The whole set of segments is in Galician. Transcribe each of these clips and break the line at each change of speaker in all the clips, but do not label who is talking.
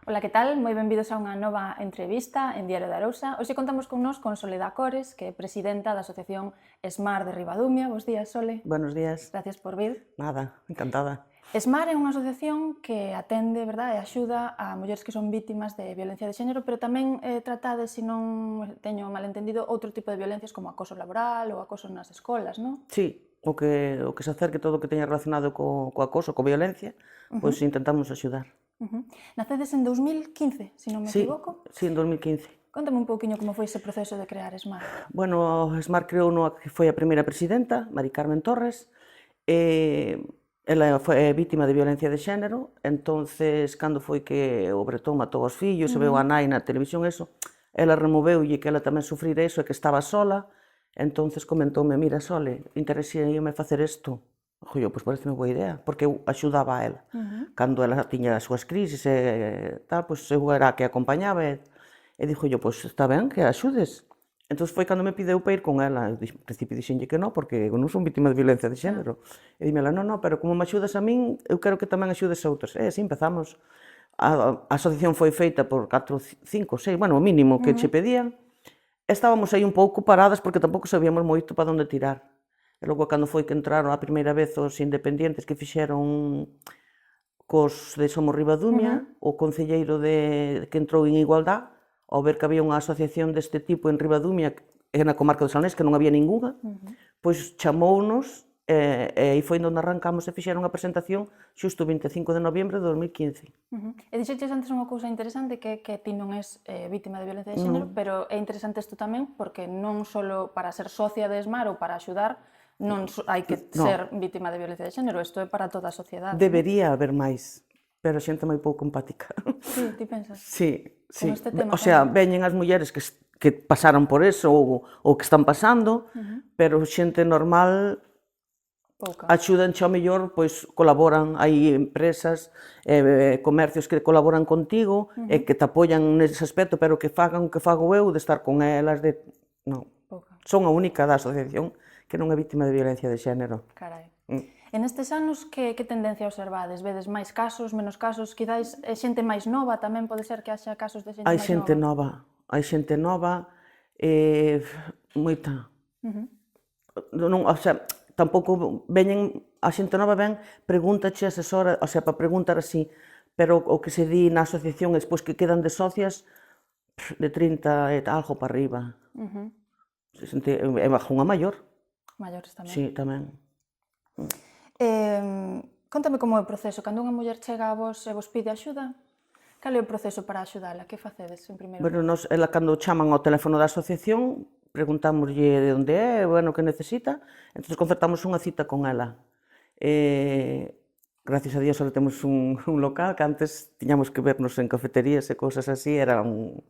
Ola, que tal? Moi benvidos a unha nova entrevista en Diario de Arousa. Hoxe contamos con nós con Soledad Cores, que é presidenta da Asociación ESMAR de Ribadumia. Bos días, Sole.
Buenos días.
Gracias por vir.
Nada, encantada.
ESMAR é unha asociación que atende, verdad, e axuda a mulleres que son vítimas de violencia de xénero, pero tamén tratade, se non teño malentendido, outro tipo de violencias como acoso laboral ou acoso nas escolas, non?
Sí, o que se acerque todo o que teña relacionado co acoso, co violencia, pois intentamos axudar.
Nacedes en 2015, se non me equivoco.
Sí, en 2015.
Contame un pouquiño como foi ese proceso de crear ESMAR.
Bueno, ESMAR creou a que foi a primeira presidenta, Mari Carmen Torres, ela foi vítima de violencia de xénero, entonces, cando foi que o bretón matou os fillos, e veu a nai na televisión, eso, ela removeulle que ela tamén sufrira eso e que estaba sola, entonces comentoume, mira, Sole, interesaríame facer isto. Joio, pois parece boa idea, porque eu axudaba a ela. Cando ela tiña as súas crisis e tal, pois eu era a que acompañaba e dixo yo, pois está ben que a axudes. Entón foi cando me pideu para ir con ela. Ao principio dixenlle que non, porque eu non son vítima de violencia de xénero. E dime ela, non, pero como me axudas a min, eu quero que tamén axudes a outros. E así empezamos. A asociación foi feita por 4, 5, 6, bueno, o mínimo que che pedían. Estábamos aí un pouco paradas porque tampouco sabíamos moito para onde tirar. E logo, cando foi que entraron a primeira vez os independientes que fixeron cos de Somos Ribadumia, o concelleiro que entrou en Igualdad, ao ver que había unha asociación deste tipo en Ribadumia, e na comarca do Salnés, que non había ningunha, pois chamounos, e aí foi onde arrancamos e fixeron a presentación xusto o 25 de noviembre de 2015.
E dixeches antes unha cousa interesante que ti non és vítima de violencia de xénero, pero é interesante isto tamén porque non só para ser socia de ESMAR ou para axudar non hai que ser vítima de violencia de xénero, isto é para toda a sociedade.
Debería haber máis, pero xente moi pouco empática.
Sí, ti pensas?
Sí, sí.
Este tema
O sea, veñen as mulleres que pasaron por eso ou que están pasando, pero xente normal axudanche ao mellor, pois colaboran, hai empresas, comercios que colaboran contigo e que te apoian nese aspecto, pero que fagan o que fago eu de estar con elas, non. Son a única da asociación que non é vítima de violencia de xénero.
Carai. E nestes anos, que tendencia observades? Vedes máis casos, menos casos? Quizais é xente máis nova, tamén pode ser que haxa casos de xente máis nova?
Hai xente nova, moita. O sea, tampouco veñen, a xente nova ven, pregúntache, asesora, o sea, para preguntar así, pero o que se di na asociación, despois que quedan de socias, de 30 e algo para arriba. É bajo unha maior.
Maiores tamén.
Sí, tamén.
Contame como é o proceso. Cando unha muller chega a vos e vos pide axuda, cal é o proceso para axudala? Que facedes en primeiro lugar?
Bueno, ela cando chaman ao teléfono da asociación, preguntámoslle de onde é, bueno, que necesita, entón concertamos unha cita con ela. Gracias a Dios ahora temos un local, que antes tiñamos que vernos en cafeterías e cousas así, era un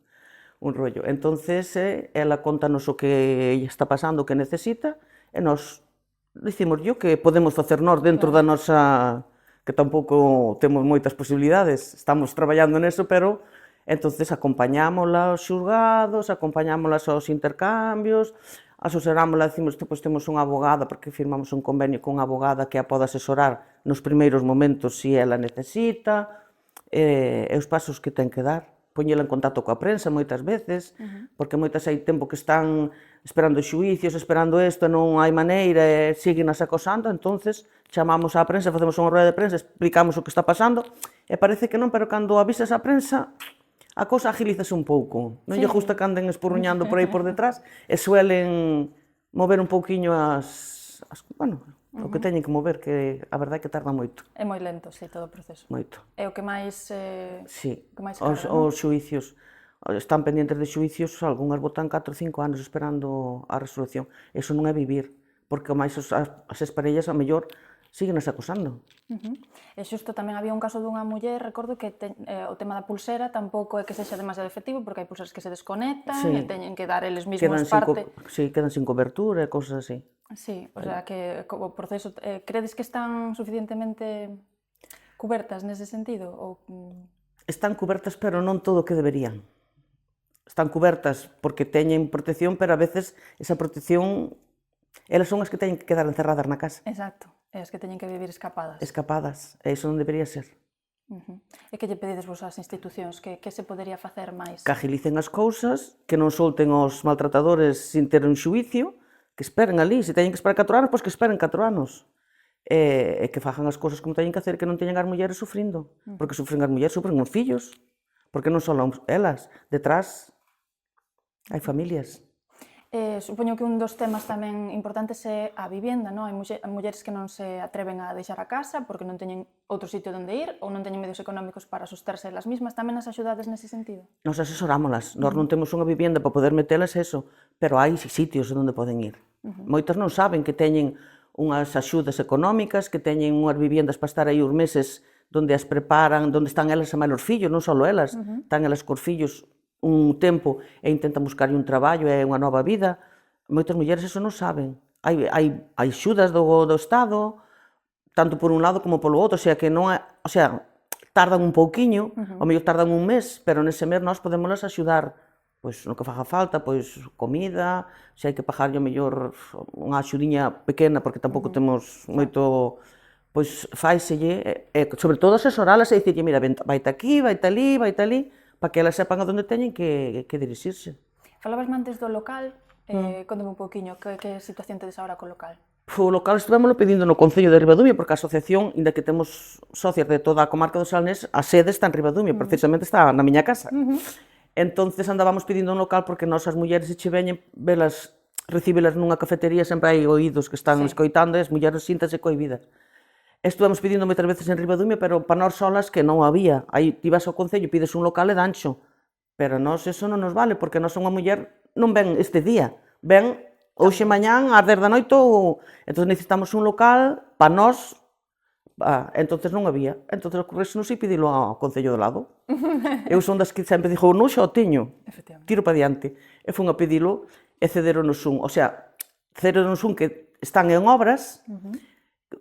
rollo. Entonces, ela contanos o que ella está pasando, o que necesita, e nós dicimos yo que podemos facer nós dentro da nosa, que tampouco temos moitas posibilidades, estamos traballando neso, pero entonces acompañámola aos xulgados, acompañámola aos intercambios, asesorámola, decimos, pois temos unha abogada, porque firmamos un convenio con unha abogada que a pode asesorar nos primeiros momentos se ela necesita, e os pasos que ten que dar. Poñela en contacto coa prensa moitas veces, porque moitas hai tempo que están esperando xuicios, esperando isto, non hai maneira, e siguen as acosando, entonces chamamos á prensa, facemos unha rueda de prensa, explicamos o que está pasando, e parece que non, pero cando avisas á prensa, a cousa agilízase un pouco. Non lle gusta que anden espurruñando por aí por detrás, e suelen mover un pouquiño bueno, o que teñen que mover, que a verdade é que tarda moito.
É moi lento, sí, todo o proceso.
Moito.
É o que máis
Sí,
carga,
os xuicios. Están pendientes de xuicios, algunhas botan 4 ou 5 anos esperando a resolución. Eso non é vivir, porque máis as exparellas, a mellor, siguen as acosando.
E xusto tamén había un caso dunha muller, recordo que o tema da pulsera tampouco é que sexa demasiado efectivo, porque hai pulseras que se desconectan e teñen que dar eles mesmos parte.
Sí, quedan sin cobertura e cousas así.
Sí, o sea, que o proceso, credes que están suficientemente cubertas nese sentido?
Están cubertas, pero non todo o que deberían. Están cubertas porque teñen protección, pero a veces esa protección, elas son as que teñen que quedar encerradas na casa.
Exacto, e as que teñen que vivir escapadas.
Escapadas, e iso non debería ser.
E que lle pedides vos ás institucións? Que se podería facer máis?
Que agilicen as cousas, que non solten os maltratadores sin ter un xuicio, que esperen ali, se teñen que esperar 4 anos, pois que esperen 4 anos. E que fagan as cousas como teñen que hacer, que non teñan as mulleres sufrindo, porque sufren as mulleres, sufren os fillos, porque non son elas, detrás hai familias.
Supoño que un dos temas tamén importantes é a vivenda, non? Hai mulleres que non se atreven a deixar a casa porque non teñen outro sitio onde ir ou non teñen medios económicos para sosterse elas mismas. Tamén as axudades nese sentido?
Nos asesorámolas, nós non temos unha vivenda para poder metelas eso, pero hai sitios onde poden ir. Moitas non saben que teñen unhas axudas económicas, que teñen unhas viviendas para estar aí uns meses onde as preparan, onde están elas a máis os fillos, non só elas, están elas cos fillos un tempo e intentan buscar un traballo e unha nova vida. Moitas mulleres eso non saben. Hai axudas do Estado, tanto por un lado como polo outro, o sea, que non é, o sea, tardan un pouquiño, ao mellor tardan un mes, pero nese mes nós podémoslas axudar, pois no que faga falta, pois comida, se hai que pagarlle ao mellor unha axudiña pequena porque tampouco temos moito, pois fáiselle, e sobre todo asesoralas e dicirlle, mira, vaite aquí, vaite ali, para que elas sepan a onde teñen que dirixirse.
Falabas antes do local, contame un pouquiño, que situación tedes agora co local?
O local estivémoslo pedindo no Concello de Ribadumia, porque a asociación, inda que temos socias de toda a comarca do Salnés, a sede está en Ribadumia, precisamente está na miña casa. Entonces andábamos pedindo un local porque nós as mulleres se che veñen, velas, recíbelas nunha cafetería, sempre hai oídos que están escoitando e as mulleres síntanse cohibidas. Estuvemos pedindo moitas veces en Ribadumia, pero para nós solas que non había. Aí ti vas ao Concello, pides un local e dancho. Pero nós eso non nos vale, porque nós unha muller non ven este día. Ven hoxe mañán, ás 10 da noite, ou... Entón necesitamos un local para nós. Entonces non había. Entón ocorrese-nos e pedilo ao Concello do lado. Eu son das que sempre dixo, non xa o teño, tiro para diante. E fun a pedilo e cederonos un. O sea, cederonos un que están en obras,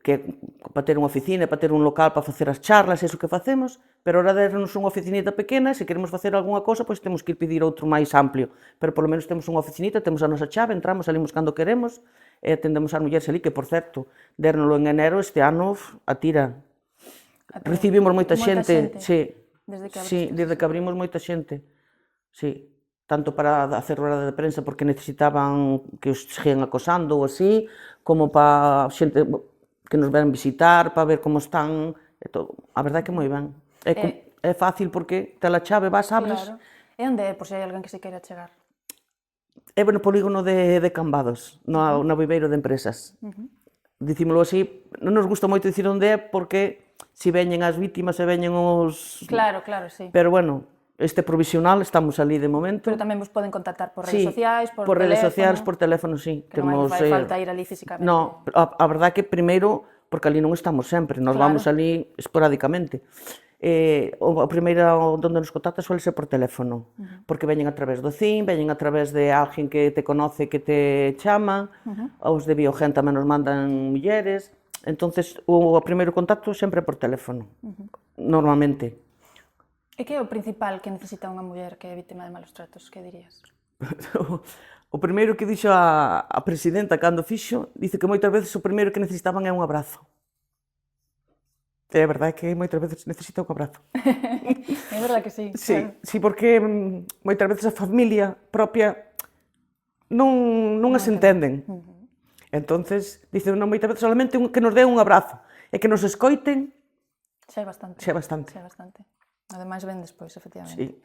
que para ter unha oficina, para ter un local para facer as charlas, eso que facemos, pero ahora dernos unha oficinita pequena, se queremos facer algunha cousa, pois temos que ir pedir outro máis amplio, pero polo menos temos unha oficinita, temos a nosa chave, entramos, salimos cando queremos, e atendemos ás mulleres ali, que por certo, dérnoslo en enero, este ano, a tira. Recibimos moita xente, desde que abrimos moita xente, tanto para hacer rueda de prensa porque necesitaban que os seguían acosando ou así, como para xente que nos ven visitar, para ver como están, e todo. A verdade é que moi ben. É fácil porque te la chave, vas, abres...
Claro. E onde é, por se hai alguén que se queira chegar?
É no polígono de Cambados, no viveiro de empresas. Dicímolo así, non nos gusta moito dicir onde é porque se veñen as vítimas e veñen os...
Claro, sí.
Pero bueno, este provisional, estamos ali de momento.
Pero tamén vos poden contactar por redes sociais, por
redes sociais, por teléfono, sí.
Que non fai falta ir ali físicamente.
No, a verdade é que primeiro, porque ali non estamos sempre, nós vamos ali esporádicamente. O primeiro onde nos contacta suele ser por teléfono, porque veñen a través do CIN, veñen a través de alguén que te conoce, que te chama, os de Biogen tamén nos mandan mulleres, entonces o primeiro contacto sempre por teléfono, normalmente.
E que é o principal que necesita unha muller que é vítima de malos tratos, que dirías?
O primeiro que dixo a presidenta cando fixo, dice que moitas veces o primeiro que necesitaban é un abrazo. É verdade que moitas veces necesita un abrazo.
É verdade que sí.
Sí, porque moitas veces a familia propia non as entenden. Entonces, dice, moitas veces solamente que nos den un abrazo e que nos escoiten.
Xa é bastante. Ademais ven despois, efectivamente.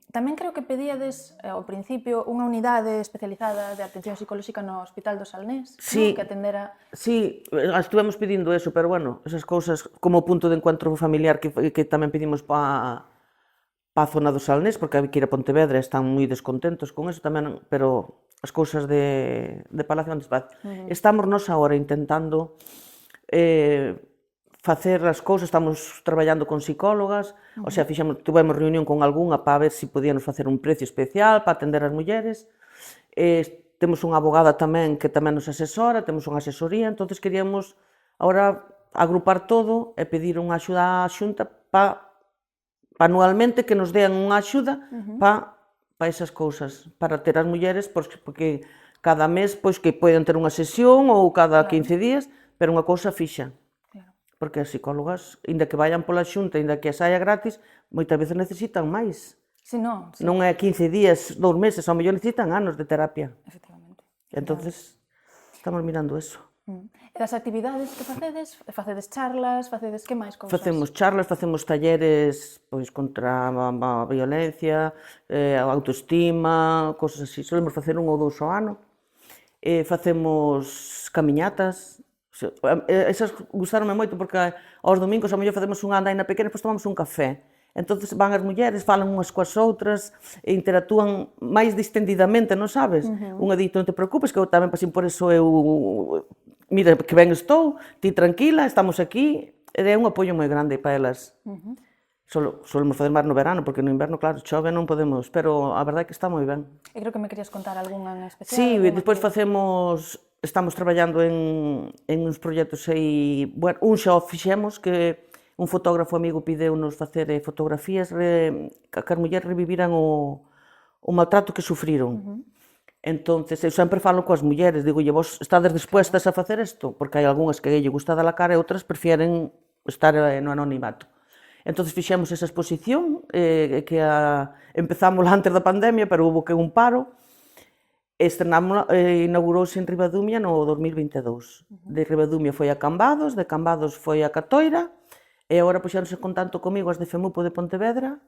Tamén creo que pedíades ao principio unha unidade especializada de atención psicolóxica no Hospital do Salnés, que atendera...
Sí, estuvemos pedindo eso, pero bueno, esas cousas como punto de encuentro familiar que tamén pedimos para a zona do Salnés, porque hai que ir a Pontevedra, están moi descontentos con eso tamén, pero as cousas de Palacio antes paz. Estamos nos agora intentando facer as cousas, estamos traballando con psicólogas, o sea, tivemos reunión con algunha para ver se podíamos facer un precio especial para atender as mulleres. Temos unha abogada tamén que tamén nos asesora, temos unha asesoría, entonces queríamos agora agrupar todo e pedir unha axuda á Xunta para anualmente que nos dean unha axuda para esas cousas, para ter as mulleres, porque cada mes que poden ter unha sesión ou cada 15 días, pero unha cousa fixa. porque as psicólogas, inda que vayan pola xunta, inda que saia gratis, moitas veces necesitan máis.
Si non, sí,
Non é 15 días, 2 meses, ao mellor necesitan anos de terapia.
efectivamente.
Entonces, estamos mirando eso.
E das actividades que facedes charlas, facedes que máis cousas?
Facemos charlas, facemos talleres pois contra a violencia, a autoestima, cosas así. Solemos facer 1 ou 2 ao ano. Facemos camiñatas. Esas gustaronme moito porque aos domingos ao mellor facemos unha andaina pequena e depois tomamos un café. Entonces van as mulleres, falan unhas coas outras, e interactúan máis distendidamente, non sabes? Unha dito, non te preocupes, que eu tamén pasei por eso, mira, que ben estou, ti tranquila, estamos aquí, é un apoio moi grande para elas. Solemos fazer máis no verano, porque no inverno, claro, chove, non podemos, pero a verdade é que está moi ben.
E creo que me querías contar algunha en especial.
Sí, despois estamos traballando en uns proxectos aí, bueno, un xa o fixemos, que un fotógrafo amigo pideu-nos facer fotografías que as mulleres reviviran o maltrato que sufriron. Entonces, eu sempre falo coas mulleres, digolle, vos estades dispuestas a facer isto? Porque hai algunhas que lle gusta dar a cara e outras prefieren estar no anonimato. Entonces fixemos esa exposición, que empezamos antes da pandemia, pero houve que un paro, inaugurouse en Ribadumia no 2022. De Ribadumia foi a Cambados, de Cambados foi a Catoira, e agora puxeronse en contacto comigo as de FEMUPO de Pontevedra,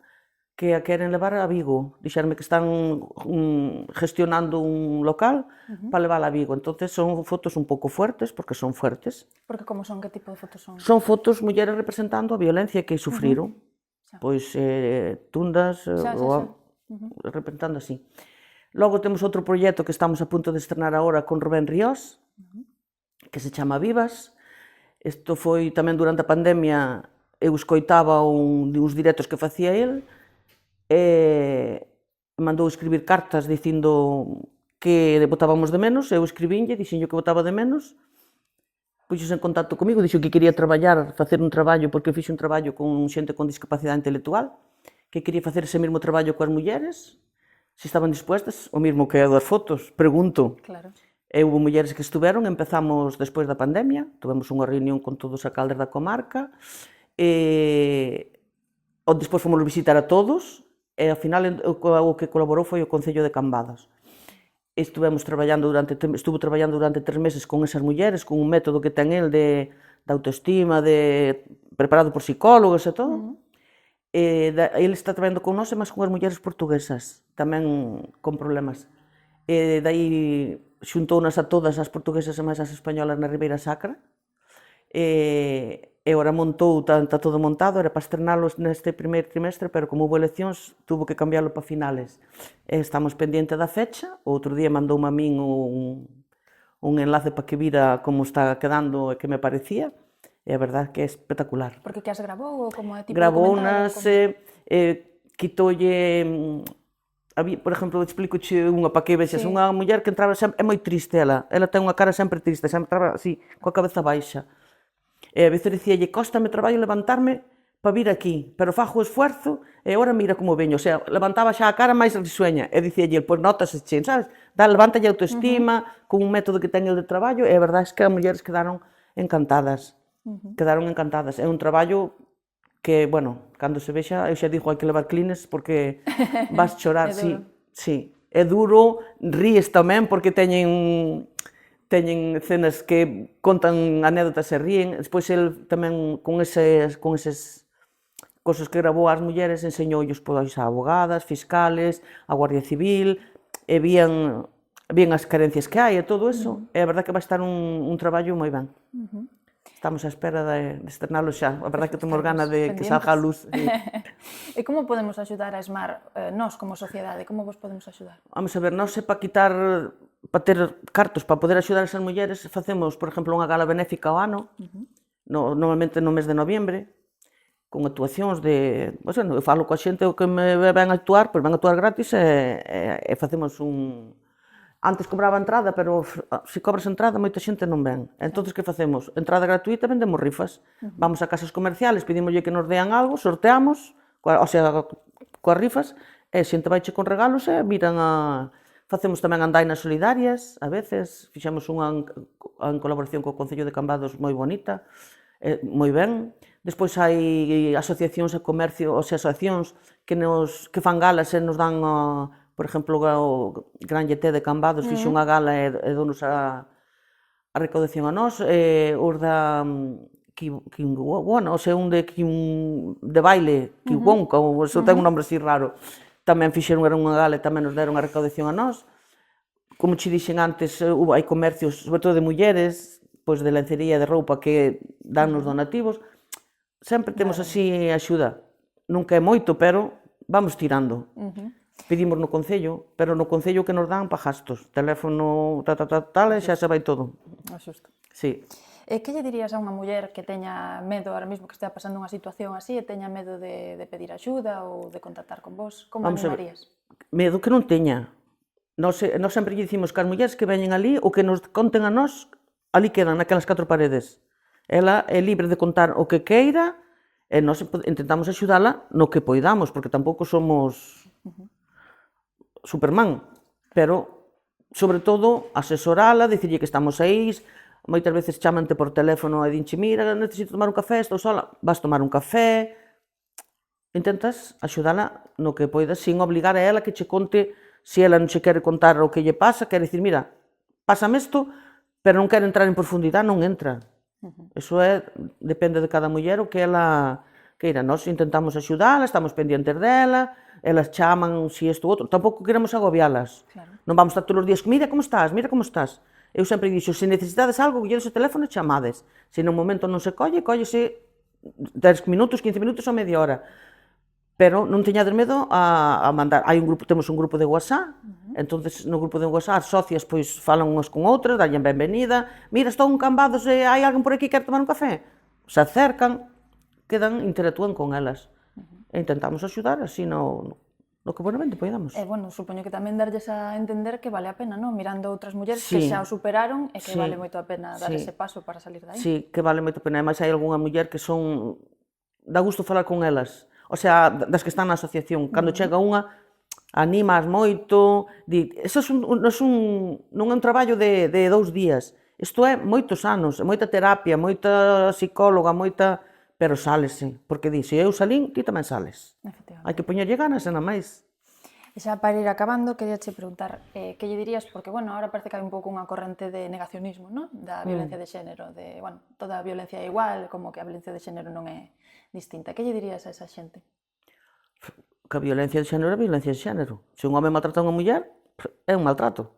que a queren levar a Vigo. Dixeronme que están gestionando un local para levar a Vigo. Entonces son fotos un pouco fuertes, porque son fuertes.
Porque como son, que tipo de fotos son?
Son fotos mulleres representando a violencia que sufriron. Pois tundas, representando así. Logo temos outro proxecto que estamos a punto de estrenar agora con Rubén Ríos, que se chama Vivas. Isto foi tamén durante a pandemia, eu escoitaba uns directos que facía el, e mandou escribir cartas dicindo que botábamos de menos, eu escribínlle, dixenlle que botaba de menos, puxose en contacto comigo, dixo que quería traballar, facer un traballo, porque eu fixe un traballo con xente con discapacidade intelectual, que quería facer ese mesmo traballo coas mulleres, se estaban dispuestas, o mesmo que das fotos, pregunto.
Claro.
E houve mulleres que estuveron, empezamos despois da pandemia, tivemos unha reunión con todos os alcaldes da comarca, e despois fomos visitar a todos, e ao final o que colaborou foi o Concello de Cambadas. Estuvo traballando durante 3 meses con esas mulleres, con un método que ten el de autoestima, preparado por psicólogos e todo. Ele está traballando con nós e máis con as mulleres portuguesas, tamén con problemas. E dai xuntounas a todas as portuguesas e máis as españolas na Ribeira Sacra, e agora está todo montado, era para estrenalos neste primeiro trimestre, pero como houve eleccións, tuvo que cambiarlo para finales. Estamos pendiente da fecha, outro día mandoume a min un enlace para que vira como está quedando e que me parecía, e a verdade que é espectacular.
Porque que as grabou ou como é tipo
Grabounas, quitoulle... Por exemplo, explicoche unha para que vexas, unha muller que entraba sempre, é moi triste ela ten unha cara sempre triste, sempre entraba así, coa cabeza baixa. E a veces dicíalle, cóstame traballo levantarme para vir aquí, pero fago o esfuerzo e agora mira como veño, o sea, levantaba xa a cara máis risueña, e dicíalle, pois notas, sabes, levántalle a autoestima, con un método que ten el de traballo, e a verdade é que as mulleres quedaron encantadas, é un traballo que, bueno, cando se vexa, eu xa digo, hai que levar clines porque vas chorar, sí, é duro, ríes tamén porque teñen cenas que contan anécdotas e ríen, despois el tamén con eses cosas que gravou ás mulleres enseñoullos pois a abogadas, fiscales, a Guardia Civil, e vían as carencias que hai e todo eso, e a verdade que vai estar un traballo moi ben. Estamos á espera de estrenalo xa, a verdade que temos gana de que salga a luz.
E como podemos axudar a ESMAR, nós como sociedade, como vos podemos axudar?
Vamos a ver, nós para ter cartos para poder axudar esas mulleres, facemos, por exemplo, unha gala benéfica ao ano, normalmente no mes de noviembre, con actuacións de... eu falo coa xente que me ven a actuar, pois ven a actuar gratis e facemos un... Antes cobraba entrada, pero se cobras entrada moita xente non ven. Entón, que facemos? Entrada gratuita, vendemos rifas. Vamos a casas comerciales, pedimoslle que nos dean algo, sorteamos, o sea, coas rifas, e a xente vaiche con regalos e miran a... Facemos tamén andainas solidarias, a veces, fixemos unha en colaboración co Concello de Cambados moi bonita, moi ben. Despois hai asociacións de comercio, ou sea, asociacións que fan galas e nos dan, por exemplo, o Gran Lleté de Cambados fixe unha gala e donos a recaudación a nós, os da Kiwona, ou sea, un de baile, Kiwonka, ou eso ten un nombre así raro, tamén fixeron unha gala e tamén nos deron a recaudación a nós. Como che dixen antes, hai comercios, sobre todo de mulleres, pois de lencería, de roupa, que dan nos donativos. Sempre temos así axuda. Nunca é moito, pero vamos tirando. Pedimos no Concello, pero no Concello que nos dan para gastos. Teléfono, tal, e xa se vai todo.
Xusto.
Sí.
E que lle dirías a unha muller que teña medo ahora mesmo que estea pasando unha situación así e teña medo de pedir axuda ou de contactar con vos? Como animarías?
Medo que non teña. Nós sempre lle dicimos que as mulleres que veñen ali, o que nos conten a nós, ali quedan naquelas 4 paredes. Ela é libre de contar o que queira e nós intentamos axudala no que poidamos, porque tampouco somos Superman, pero, sobre todo, asesorala, dicirlle que estamos aí. Moitas veces chamante por teléfono e dinche, mira, necesito tomar un café, estou sola, vas tomar un café. Intentas axudala no que poidas, sin obligar a ela que che conte, se ela non che quere contar o que lle pasa, quere dicir, mira, pásame isto, pero non quere entrar en profundidade, non entra. Eso depende de cada muller o que ela queira. Nós intentamos axudala, estamos pendientes dela, elas chaman si isto ou outro, tampouco queremos agobialas. Non vamos estar todos os días, mira como estás, mira como estás. Eu sempre dixo, se necesitades algo, colledes o teléfono e chamades. Se no momento non se collese 10 minutos, 15 minutos ou media hora. Pero non teñades medo a mandar. Temos un grupo de WhatsApp, entonces no grupo de WhatsApp as socias pois falan unhas con outras, dallen benvenida. Mira, estou en Cambados e hai alguén por aquí que quer tomar un café. Se acercan, interactúan con elas. E intentamos axudar así no que bonamente poidamos.
E, supoño que tamén darlles a entender que vale a pena, non? Mirando outras mulleres que xa o superaron e que vale moito a pena dar ese paso para salir dai.
Sí, que vale moito a pena. Ademais, hai algunha muller que dá gusto falar con elas. O sea, das que están na asociación. Cando chega unha, animas moito. Eso non é un traballo de 2 días. Isto é moitos anos, moita terapia, moita psicóloga, pero sálese, porque di, se eu salín, ti tamén sales. Hai que poñerlle ganas e nada máis.
E xa para ir acabando, quería che preguntar que lle dirías, porque, ahora parece que hai un pouco unha corrente de negacionismo, non? Da violencia de xénero, de, toda a violencia é igual, como que a violencia de xénero non é distinta. Que lle dirías a esa xente?
Que a violencia de xénero é violencia de xénero. Se un home maltrata a unha muller, é un maltrato.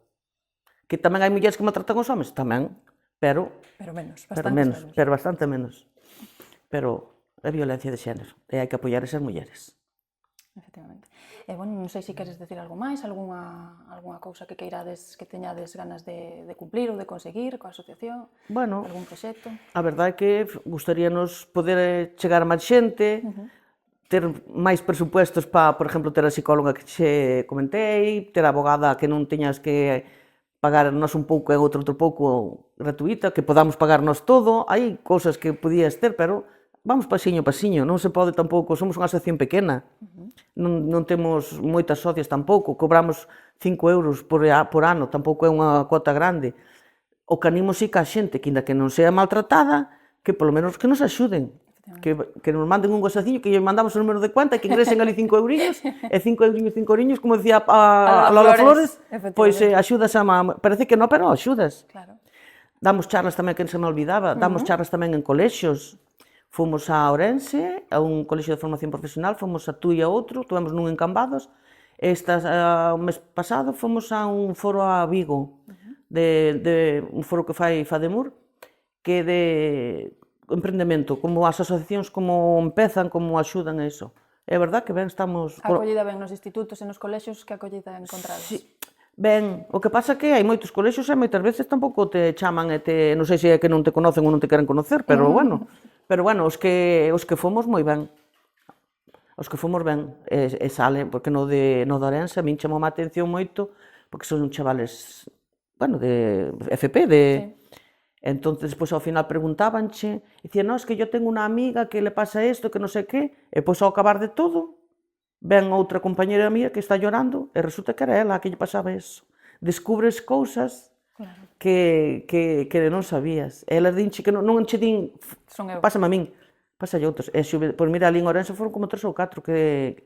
Que tamén hai mulleres que maltratan os homes, tamén, pero
menos,
bastante menos. Pero é violencia de xénero e hai que apoiar esas mulleres.
Efectivamente. E, non sei se queres decir algo máis, algunha cousa que queirades, que teñades ganas de cumplir ou de conseguir coa asociación, algún proxecto.
A verdade é que gustaríanos poder chegar a máis xente, ter máis presupuestos para, por exemplo, ter a psicóloga que che comentei, ter a abogada que non teñas que pagar nós un pouco e outro pouco gratuita, que podamos pagarnos todo. Hai cousas que podías ter, pero vamos pasiño a pasiño, non se pode tampouco, somos unha asociación pequena, non temos moitas socias tampouco, cobramos 5 euros por ano, tampouco é unha cuota grande. O que animo sí que a xente, que ainda que non sea maltratada, que polo menos que nos axuden, que nos manden un gozaciño, que lle mandamos o número de cuenta, que ingresen ali 5 eurinhos, e 5 eurinhos, como decía a Lola Flores, pois axudas a parece que non, pero axudas. Damos charlas tamén, que se me olvidaba, damos charlas tamén en colexios. Fomos a Ourense, a un colexio de formación profesional, fomos a tú e a outro, tuvemos nun en Cambados. O mes pasado fomos a un foro a Vigo, un foro que fai Fademur, que é de emprendemento, como as asociacións como empezan, como axudan a iso. É verdad que ben estamos...
A acollida ben nos institutos e nos colexios, que acollida encontrades?
Sí, ben, o que pasa que hai moitos colexios e moitas veces tampouco te chaman e non sei se é que non te conocen ou non te queren conocer, pero os que fomos moi ben. Os que fomos ben, e salen, porque no de Ourense a min chamou a atención moito, porque son chavales, de FP, Entonces, despois, ao final, preguntábanche, e dicían, no, es que yo tengo unha amiga que le pasa isto, que non sei que, e pois, ao acabar de todo, ven outra compañera mía que está llorando, e resulta que era ela a que lle pasaba iso. Descubres cousas
Claro.
que non sabías. E elas dinche que non che din,
Son eu.
pásame a min, pásalle outros. E pois mira, ali en Ourense foron como 3 ou 4 que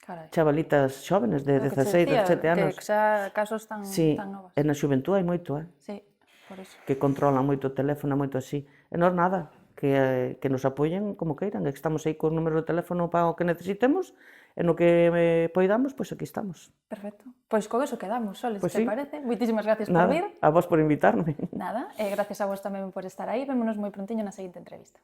Carai.
chavalitas xóvenes de
É o que che
16,
decía,
17 anos.
que xa casos tan
Sí,
novas.
e na xuventud hai moito,
Sí, por iso.
que controlan moito o teléfono, moito así. E nós nada, que nos apoyen como queiran, e que estamos aí con números de teléfono para o que necesitemos, e no que poidamos, pois aquí estamos.
Perfecto. Pois con eso quedamos, Soles,
Pois
te
sí.
parece? Moitísimas gracias por vir.
Nada, a vos por invitarme.
Nada, e gracias a vos tamén por estar aí. Vémonos moi prontiño na seguinte entrevista.